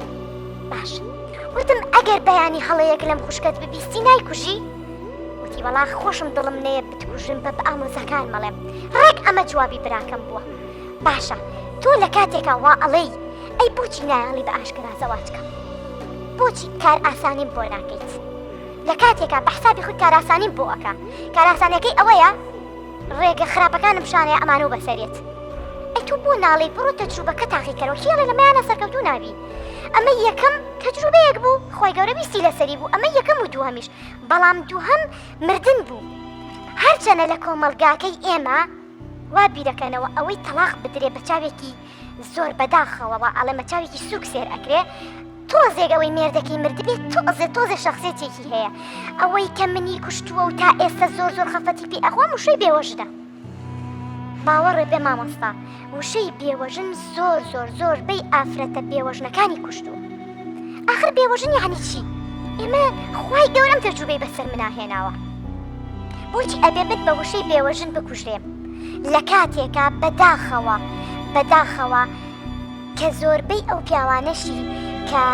باش وتم ئەگەر بەیانی هەڵەیەک لەم خوشکت ببیستی نایکوژی وتی وەڵا خۆشم دڵم نەیە بتکوژم بە ئامۆزەکان مەڵێم ڕێک ئەمە جوابی براکەم بووە باشە تۆ لە کاتێکا وا ئەڵێی ئەی بۆچی نایڵی بە ئاشکرا زەواجکە بۆچی کار ئاسانیم بۆ ناکەیت لە کاتێکا بە حسابی خودت کار ئاسانیم بۆ ئەکا کار ئاسانەکەی ئەوەیە ڕێگە خراپەکانم شانەیە ئەمانە و بەسەرێت ئەی تۆ بۆ ناڵی بڕۆ تەجروبەکە تاقیکەرەوە خێڵێ لەمەیانە سەرکەوتوو نابی ئەمە یەکەم تەجروبەیەک بوو خۆی گەورە بیستی لەسەری بوو ئەمە یەکەم و دووهەمیش بەڵام دووهەم مردن بوو هەرچەنە لە کۆمەڵگاکەی ئێمە وا بیرەکەنەوە ئەوەی تەلاق بدرێ بە چاوێکی زۆر بەداخەوەەوە ئەڵەمە چاوێکی سوک سێر ئەکرێ تۆزێک ئەوەی مێردەکەی مردبێت تۆزە شخصێتێکی هەیە ئەوەی کە منی کوشتووە و تا ئێستا زۆر خەفەتی پێ ئەخوام وشەی بێوەژدە باوەڕێ بێ مامۆستا وشەی بێوەژن زۆر بەی ئافرەتە بێوەژنەکانی کوشتووە ئاخر بێوەژن یعنی چی ئێمە خوای گەورەم تەجروبەی بەسەر مناهێناوە بۆچی ئەبێ بێت بە وشەی بێوەژن بکوژرێم لە کاتێکا بەداخەوە کە زۆربەی ئەو پیاوانەشی کە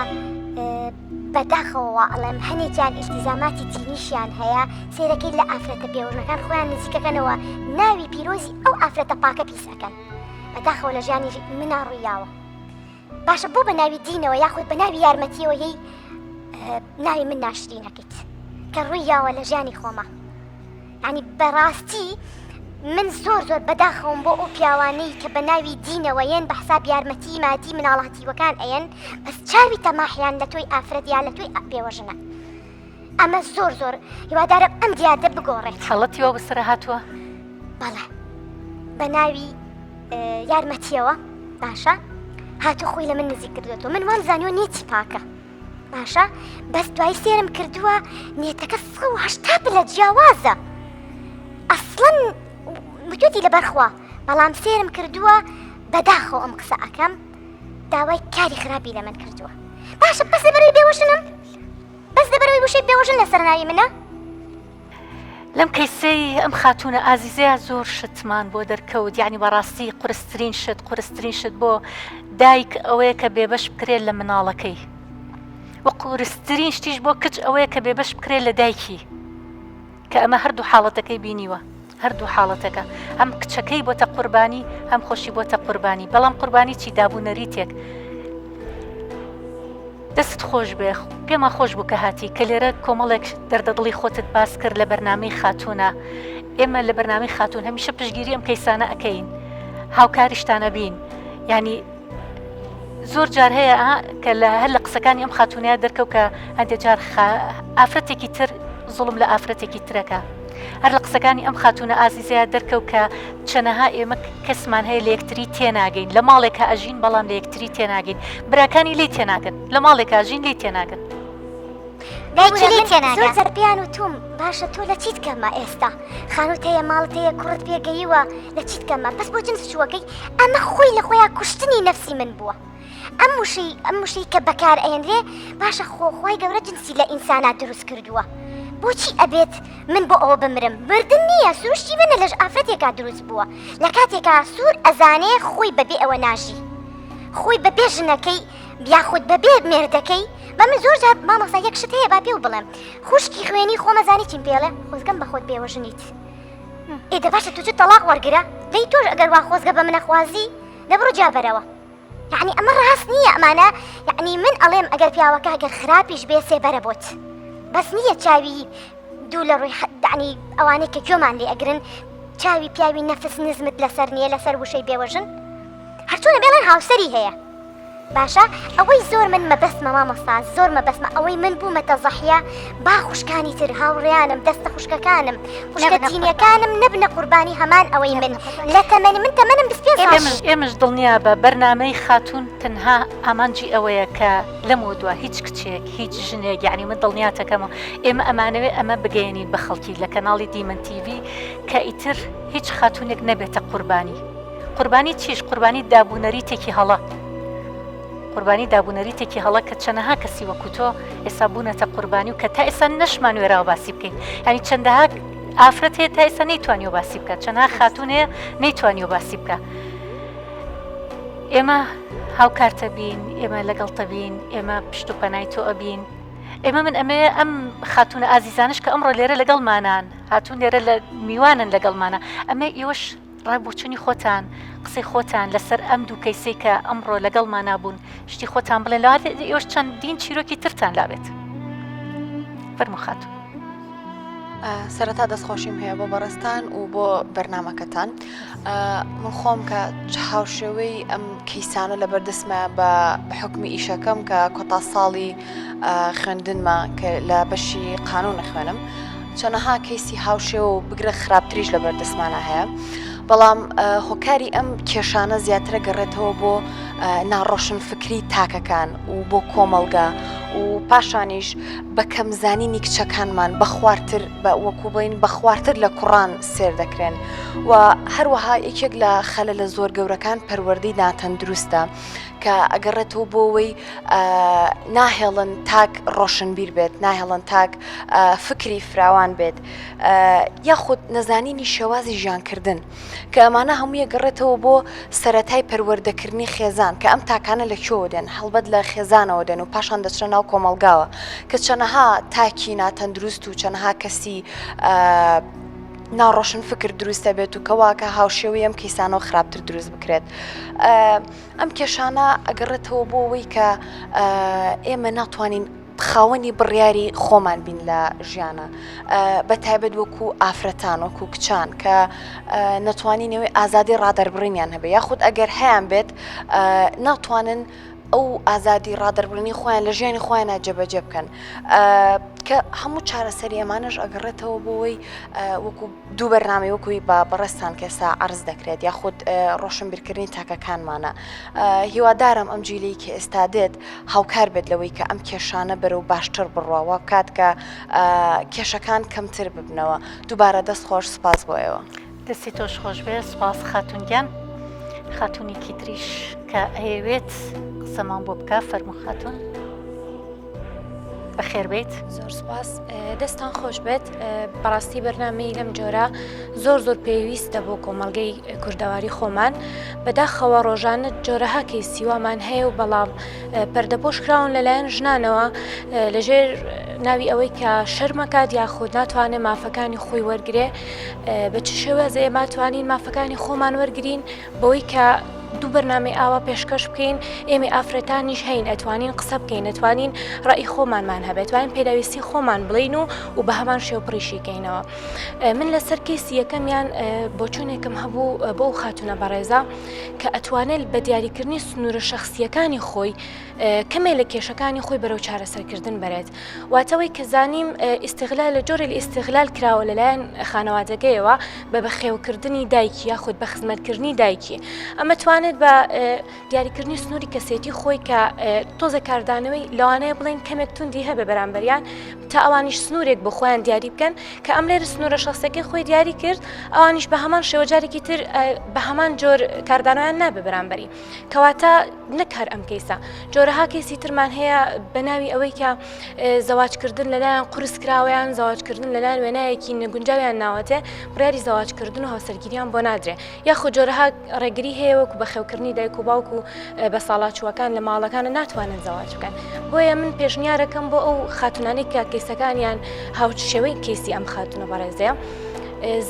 بەداخەوە ئەڵێم هەنێکیان ئیلتیزاماتی دینیشیان هەیە سێرەکەی لە ئافرەتە بێوژنەکان خۆیان نزیکەکەنەوە ناوی پیرۆزی ئەو ئافرەتە پاکە پیسەکەن بەداخەوە لە ژیانی منە ڕوویاوە باشە بۆ بە ناوی دینەوە یاخود بە ناوی یارمەتیەوە هی ناوی من ناشری نەکەیت کە ڕوویاوە لە ژیانی خۆمە ینی بەڕاستی من زۆر بەداخەوم بۆ ئەو پیاوانەی کە بە ناوی دینەوە یەن بە حساب یارمەتی مادی مناڵاتیوەکان ئەیەن بەس چاوی تەماحیان لە تۆی ئافرەت یان لە تۆی بێوەژنە ئەمە زۆر هیوادارم ئەم دیاردە بگۆڕێت حەڵەتیەوە بەسرە هاتووە بەڵێ بە ناوی یارمەتیەوە باشە هاتو خۆی لە من نزیک کردوێتەوە من وام زانیوە نێتی پاکە باشە بەس دوای سێرم کردووە نێتەکە 180 لە جیاوازە ئەسڵەن وجودی لەبەرخوا بەڵام سێرم کردووە بەداخەوە ئەم قسە ئەەکەم داوای کاری خراپی لە من کردووە باشە بەس لەبەرەوەی بێوەژنم بەس لەبەرەوەی وشەی بێوەژن لەسەر ناوی منە لەم کەیسەی ئەم خاتونە ئازیزەیە زۆر شتمان بۆ دەرکەوت یعنی بەڕاستی قورسترین شت بۆ دایک ئەوەیە کە بێبەش بکرێت لە مناڵەکەی و قورسترین شتیش بۆ کچ ئەوەیە کە بێبەش بکرێت لە دایکی کە ئەمە هەردوو حاڵەتەکەی بینیوە هەردوو حاڵەتەکە هەم کچەکەی بۆتە قوربانی هەم خۆشی بۆتە قوربانی بەڵام قوربانی چی دابوونەریتێک دەست خۆش بێ پێمە خۆش بوو کە هاتی کە لێرە کۆمەڵێک دەردەدڵی خۆتت باس کرد لە بەرنامەی خاتونە ئێمە لە بەرنامەی خاتون هەمیشە پشتگیری ئەم کەیسانە ئەەکەین هاوکاریشتانە بین ینی زۆر جار هەیە کە لە هەر لە قسەکانی ئەم خاتونەیە دەرکەوت کە هەندێک جار ئافرەتێکی تر زوڵم لە ئافرەتێکی ترەکە هەر لە قسەکانی ئەم خاتونە ئازیزەیە دەرکەوت کە چەنەها ئێمە کەسمان هەیە لە یەکتری تێناگەین لە ماڵێکە ئەژین بەڵام لە یەکتری تێناگەین براکانی لی تێناگەن لە ماڵێکە ئاژین لی تێناگەن زۆر زەرپیان و توم باشە تۆ لە چیت کەمە ئێستا خانوت هەیە ماڵت هەیە کوڕت پێگەیوە لە چیت کەمە بەس بۆ جنس چووەکەی ئەمە خۆی لە خۆیان کوشتنی نەفسی من بووە ئەم وشەی کە بەکار ئەێنرێ باشە خۆخوای گەورە جنسی لە ئینسانە دروست کردووە بۆچی ئەبێت من بۆ ئەوە بمرم مردن نییە سروشتی منە لەش ئافرەتێکا دروست بووە لە کاتێکا سوور ئەزانێ خۆی بەبێ ئەوە ناژی خۆی بەبێ ژنەکەی بیاخود بەبێ مێردەکەی بە من زۆر جار مامەسا یەک شت هەیە با پێ و بڵێم خوشکی خوێنی خۆمەزانی چیم پێڵێ خۆزگەم بە خۆت بێوەژنیت ئێدە باشە تو تەلاق وەرگرە دەی تۆش ئەگەر وا خۆزگە بە منە خوازی دەبڕۆ جابەرەوە یعنی ئەمە ڕاست نییە ئەمانە یعنی من ئەڵێم ئەگەر پیاوەکە گە خراپیش بێ سێبەرە بۆت بەس نییە چاوی دوو لە ڕووی دانی ئەوانەی کە گوێمان لێ ئەگرن چاوی پیاوی نەفس نزمت لەسەر نییە لەسەر وشەی بێوەژن هەرچوونە بێڵێن هاوسەری هەیە باشە ئەوەی زۆر من مەبەستمە مامۆستا زۆر مەبەستمە ئەوەی من بوومەتە زەحیە با خوشکانی تر هاوڕیانم دەستە خوشکەکانم خوشکە دینیەکانم نەبنە قوربانی هەمان ئەوەی من لە تەمەنی من تەمەنم 25 ئێمەش دڵنیا بە بەرنامەی خاتون تەنها ئامانجی ئەوەیە کە لەم دووە هیچ کچێک هیچ ژنێک یعنی من دڵنیاتەکەمەوە ئێمە ئەمانەوێ ئەمە بگەێنین بە خەڵکی لە کەناڵی دیمەن تیڤی کە ئیتر هیچ خاتونێک نەبێتە قوربانی چیش قوربانی دابوونەریتێکی هەڵە قوربانی دابوونەریتێکی هەڵە کە چەندەها کەسی وەکو تۆ ئێستا بوونەتە قوربانی و کە تا ئێستا نەشمانوێراوە باسی بکەین ینی چەندەها ئافرەت هەیە تا ئێستا نەیتوانیوە باسی بکات چەندەها خاتون هەیە نەیتوانیوە باسی بکە ئێمە هاوکارتە بین ئێمە لەگەڵتە بین ئێمە پشت و پەنای تۆ ئەبین ئێمە من ئەمەیە ئەم خاتونە ئازیزانش کە ئەمڕۆ لێرە لەگەڵمانان هاتوون لێرە لە میوانن لەگەڵمانە ئەمە ئێوەش ڕابوچنی خۆتان قسەی خۆتان لەسەر ئەم دوو کەیسەی کە ئەمڕۆ لەگەڵمان نابوون شتی خۆتان بڵێن لەوات ئێوەش چەندین چیرۆکی ترتان لابێت فەرموو خاتون سەرەتا دەستخۆشیم هەیە بۆ بەڕێستان و بۆ بەرنامەکەتان من خۆم کە هاوشێوەی ئەم کەیسانە لە بەردەستمە بە حکمی ئیشەکەم کە کۆتا ساڵی خوێندنمە کە لە بەشی قانون خوێنم چەنەها کەیسی هاوشێ و بگرە خراپتریش لە بەردەستمانە هەیە بەڵام هۆکاری ئەم کێشانە زیاترە گەڕێتەوە بۆ ناڕۆشن فکری تاکەکان و بۆ کۆمەڵگا و پاشانیش بە کەمزانینی کچەکانمان بەخوارتر بە وەکو بڵین بەخوارتر لە کوڕان سێر دەکرێن و هەروەها یەکێک لە خەلە لە زۆر گەورەکان پەروەردەی ناتەندروستە کە کە ئەگەڕێتەوە بۆەوەی ناهێڵن تاک ڕۆشنبیر بێت، ناهێڵن تاک فکری فراوان بێت، یاخود نەزانینی شێوازی ژیانکردن کە ئەمانە هەموو یەگەڕێتەوە بۆ سەرەتای پەروەردەکردنی خێزان کە ئەم تاکانە لەکوێوە دێن، هەڵبەت لە خێزانەوە دێن و پاشان دەچنە ناو کۆمەڵگاوە کە چەنەها تاکی ناتەندروست و چەنەها کەسی ناڕۆشن فکر دروستە بێت و کەواکە هاوشێوی ئەم کەیسانەوە خراپتر دروست بکرێت. ئەم کێشانە ئەگەڕێتەوە بۆ ئەوەی کە ئێمە ناتوانین خاوەنی بڕیاری خۆمان بین لە ژیانە، بە تایبەت وەکو ئافرەتان وەکو کچان کە نەتوانینەوەی ئازادی ڕادەربڕینیان هەبێ، یاخود ئەگەر هەیان بێت ناتوانن ئەو ئازادی ڕادەربڕنی خۆیان لە ژیانی خۆیان جێبەجێ بکەن کە هەموو چارەسەری ئەمانش ئەگەڕێتەوە بۆەوەی وەکو دوو بەرنامەی وەکوی بە بەڕێستان کەسا عرض دەکرێت یاخود ڕۆشنبیرکردنی تاکەکانمانە. هیوادارم ئەم جیلەی کە ئێستا دێت هاوکار بێت لەوەی کە ئەم کێشانە بەرەو باشتر بڕواوە بکات کە کێشەکان کەمتر ببنەوە. دووبارە دەست خۆش سپاس بۆیەوە. دەستی تۆش خۆش بێ. سپاس خاتونگیان. خاتونێکی تریش کە ئەیەوێت قسەمان بۆ بکە فەرموو خاتون. بەخێر بێت. زۆر سپاس. دەستان خۆش بێت. بەڕاستی بەرنامەی لەم جۆرە زۆر پێویستە بۆ کۆمەڵگەی کوردەواری خۆمان. بەداخەوە ڕۆژانە جۆرەها کەیسیوامان هەیە و بەڵام پەردەپۆش کراون لەلایەن ژنانەوە لەژێر ناوی ئەوەی کە شەرمەکات یاخود ناتوانێت مافەکانی خۆی وەرگێ بە چ شێوەیە ئێمە توانین مافەکانی خۆمان وەرگین بەوەی کە دوو بەرنامەی ئاوا پێشکەش بکەین. ئێمە ئافرەتانیش هەین ئەتوانین قسە بکەین، ئەتوانین ڕای خۆمانمان هەبێت، توانین پێداویستی خۆمان بڵین و بە هەمان شێو پڕیشیکەینەوە. من لەسەر کەسی یەکەمیان بۆچوونێکم هەبوو بۆ خاتونە بەڕێزە کە ئەتوانێت بە دیاریکردنی سنوورە شەخصیەکانی خۆی کەمێ لە کێشەکانی خۆی بەرەو چارەسەرکردن بەرێت. واتەوەی کە زانیم ئیستیغلال لە جۆرێ ئیستیغلال کراوە لەلایەن خانەوادەگەیەوە بە بەخێوکردنی دایکی یاخود بە خزمەتکردنی دایکی. ئەمە توانێت بە دیاریکردنی سنووری کەسێتی خۆی کە تۆزە کاردانەوەی لەوانەیە بڵین کەمێک توندی هەبێ بەرامبەریان تا ئەوانیش سنوورێک بۆ خۆیان دیاری بکەن کە ئەم لێرە سنوورە شخصەکەی خۆی دیاری کرد، ئەوانیش بە هەمان شێوەجارێکی تر بە هەمان جۆر کاردانەوەیان نابێ بەرامبەری. کەواتە نەکار ئەم کەیسە. جۆرەها کەیسی ترمان هەیە بە ناوی ئەوەی کە زەواجکردن لەلایەن قورس کراوەیان، زەواجکردن لەلایەن وێنایەکی نەگونجاویان ناوەتێ بڕیاری زەواجکردن و هاوسەرگیریان بۆ نادرێ. یاخود جۆرەها ڕێگری هەیە وەکو بەخێوکردنی دایک و باوک و بە ساڵاتچووەکان لە ماڵەکانە ناتوانن زەواج بکەن. بۆیە من پێشنیارەکەم بۆ ئەو خاتونانەی کە کەیسەکانیان هاوشێوەی کەیسی ئەم خاتونە بەڕێزەیە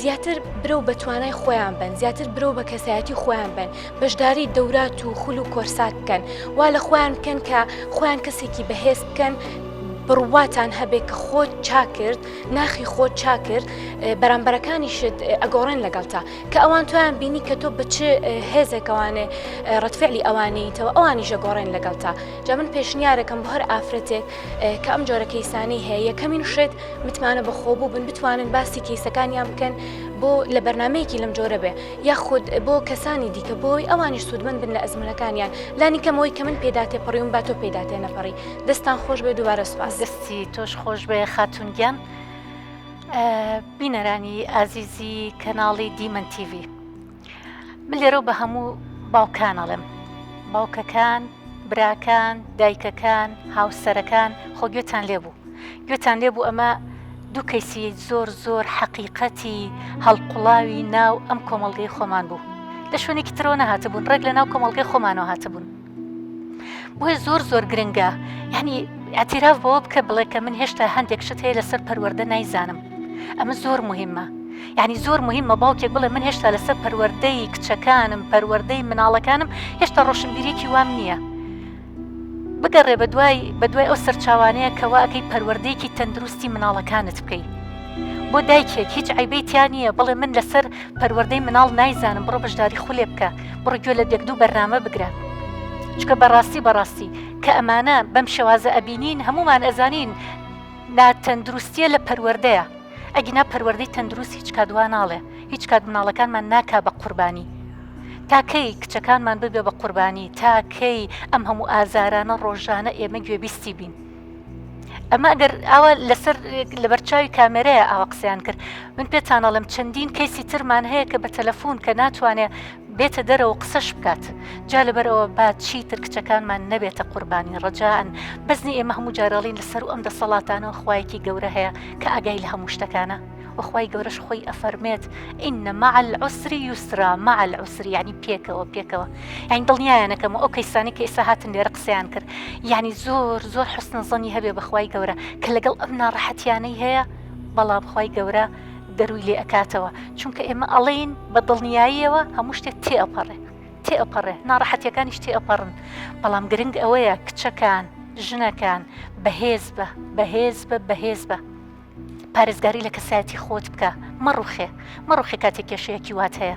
زیاتر برەو بە توانای خۆیان بن، زیاتر برەو بە کەسایەتی خۆیان بن، بەشداری دەورات و خول و کۆرسات بکەن، وا لە خۆیان بکەن کە خۆیان کەسێکی بەهێز بکەن، بڕواتان هەبێت کە خۆت چاکرد، ناخی خۆت چاکرد، بەرامبەرەکانیشت ئەگۆڕێن لەگەڵتا کە ئەوان تویان بینی کە تۆ بچ هێزێکەوانێ ڕەتفعلی ئەوانەیتەوە ئەوانیش ئەگۆڕێن لەگەڵتا. جا من پێشنیارەکەم بۆ هەر ئافرەتێک کە ئەم جۆرە کەیسانەی هەیە یەکەمین شت متمانە بەخۆبوو بن، بتوانن باسی کەیسەکانیان بکەن بۆ لە بەرنمەیەکی لەم جۆرە بێ یاخود بۆ کەسانی دیکە بۆی ئەوانیش سوودمەند بن لە ئەزمونەکانیان لانی کەمەوەی کە من پێداتێ پەڕیوم با تۆ پێداتێ نەپەڕی. دەستان خۆش بێ. دووبارە سوپاس. دەستی تۆش خۆش بێ خاتونگیان. بینەرانی ئازیزی کەناڵی دیمەن تیڤ، من لێرە بە هەموو باوکان ئەڵێم، باوکەکان، براکان، دایکەکان، هاوسەرەکان، خۆ گوێتان لێبوو، گوێتان لێبوو ئەمە دوو کەیسی زۆر حەقیقەتی هەڵقوڵاوی ناو ئەم کۆمەڵگەی خۆمان بوو. لە شوێنێکی ترەوە نەهاتەبوون، ڕێک لە ناو کۆمەڵگەی خۆمانەوە هاتەبوون. بۆیە زۆر گرنگە، یعنی ئاعتراف بەوە بکە بڵێ کە من هێشتا هەندێک شت هەیە لەسەر پەروەردە نایزانم. ئەمە زۆر مهمە، یعنی زۆر مهمە باوکێک بڵێ من هێشتا لەسەر پەروەردەی کچەکانم، پەروەردەی مناڵەکانم هێشتا ڕۆشنبیریەکی وام نییە. بگەڕێ بە دوای ئەو سەرچاوانەیە کەوا ئەەکەی پەروەردەیەکی تەندروستی مناڵەکانت بکەی. بۆ دایکێک هیچ عیبەیتیان نییە بڵێ من لەسەر پەروەردەی مناڵ نایزانم، بڕۆ بەشداری خولێ بکە، بڕۆ گوێ لە دێک-دوو بەرنامە بگرە. چکە بەڕاستی کە ئەمانە بەم شێوازە ئەبینین هەمومان ئەزانین ناتەندروستیە لە پەروەردەیە. ئەگینا پەروەردەی تەندروست هیچ کادوان ناڵێ، هیچ کات مناڵەکانمان ناکا بە قوربانی، تاکەی کچەکانمان ببێ بە قوربانی، تاکەی ئەم هەموو ئازارانە ڕۆژانە ئێمە گوێبیستی بین. ئەمە ئەگەر ئاوا لەسەر لەبەرچاوی کامێرەیە ئاوا قسەیان کرد. من پێتانەڵم چەندین کەیسی ترمان هەیە کە بە تەلەفۆن کە ناتوانێت بێتە دەرەوە قسەش بکات جا لەبەرەوە با چیتر کچەکانمان نەبێتە قوربانی ڕەجاءن بەزنی ئێمە هەموو جارەڵین لەسەر و ئەم دەسەڵاتانەوە خوایەکی گەورە هەیە کە ئاگای لە هەموو شتەکانە وخوای گەورەش خۆی ئەفەرمێت ئینە مع العسر یوسرا مع العسر یعنی پێکەوە یعنی دڵنیایانەکەمە ئەو کەیسانی کە ئێستا هاتن لێرە قسەیان کرد یعنی زۆر حسن زەنی هەبێ بەخوای گەورە کە لەگەڵ ئەم ناڕەحەتیانەی هەیە بەڵام خی گەورە دەروی لێ ئەکاتەوە چونکە ئێمە ئەڵین بە دڵنیاییەوە هەموو شتێک تێئەپەڕێ ناڕەحەتیەکانیش تێئەپەڕن بەڵام گرنگ ئەوەیە کچەکان ژنەکان بەهێز بە پارێزگاری لە کەسایەتی خۆت بکە مەڕوخێ کاتێک کێشەیەکی وات هەیە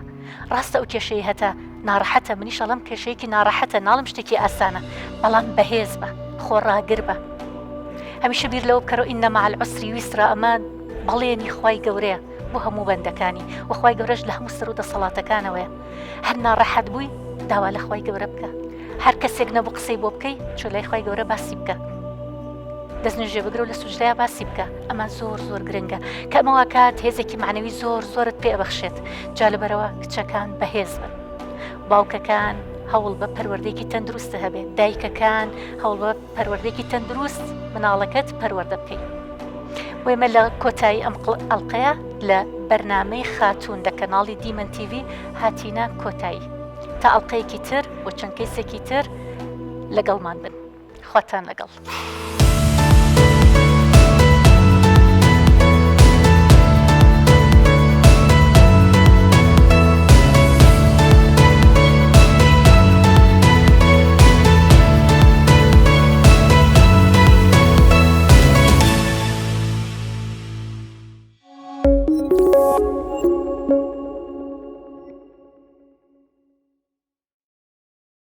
ڕاستە ئەو کێشەیە هەتا ناڕەحەتە منیش ئەڵەم کێشەیەکی ناڕەحەتە ناڵم شتێکی ئاسانە بەڵام بەهێز بە خۆڕاگر بە هەمیشە بیر لەوە بکەرەوە ئینە مع العسر یوسرا ئەمە بەڵێنی خوای گەورەیە بۆ هەموو بەندەکانی و خوای گەورەش لە هەموو سەر و دەسەڵاتەکانەوەیە هەر ناڕەحەت بووی داوا لە خوای گەورە بکە هەر کەسێک نەبوو قسەی بۆ بکەی چۆ لای خوای گەورە باسی بکە دەستنوێژێ بگرە و لە سوجدەیە باسی بکە ئەمە زۆر گرنگە کە ئەمەوە کات هێزێکی معنەوی زۆرت پێ ئەبەخشێت جا لەبەرەوە کچەکان بەهێز بن باوکەکان هەوڵ بە پەروەردەیەکی تەندروستە هەبێت دایکەکان هەوڵ بە پەروەردەیەکی تەندروست مناڵەکەت پەروەردە بکەیت وێمە لە کۆتایی ئەم ئەڵقەیە لە بەرنامەی خاتوون لە کەناڵی دیمەن تیڤی هاتینە کۆتایی تا ئەڵقەیەکی تر بۆ چەند کەیسێکی تر لەگەڵمان بن خواتان لەگەڵ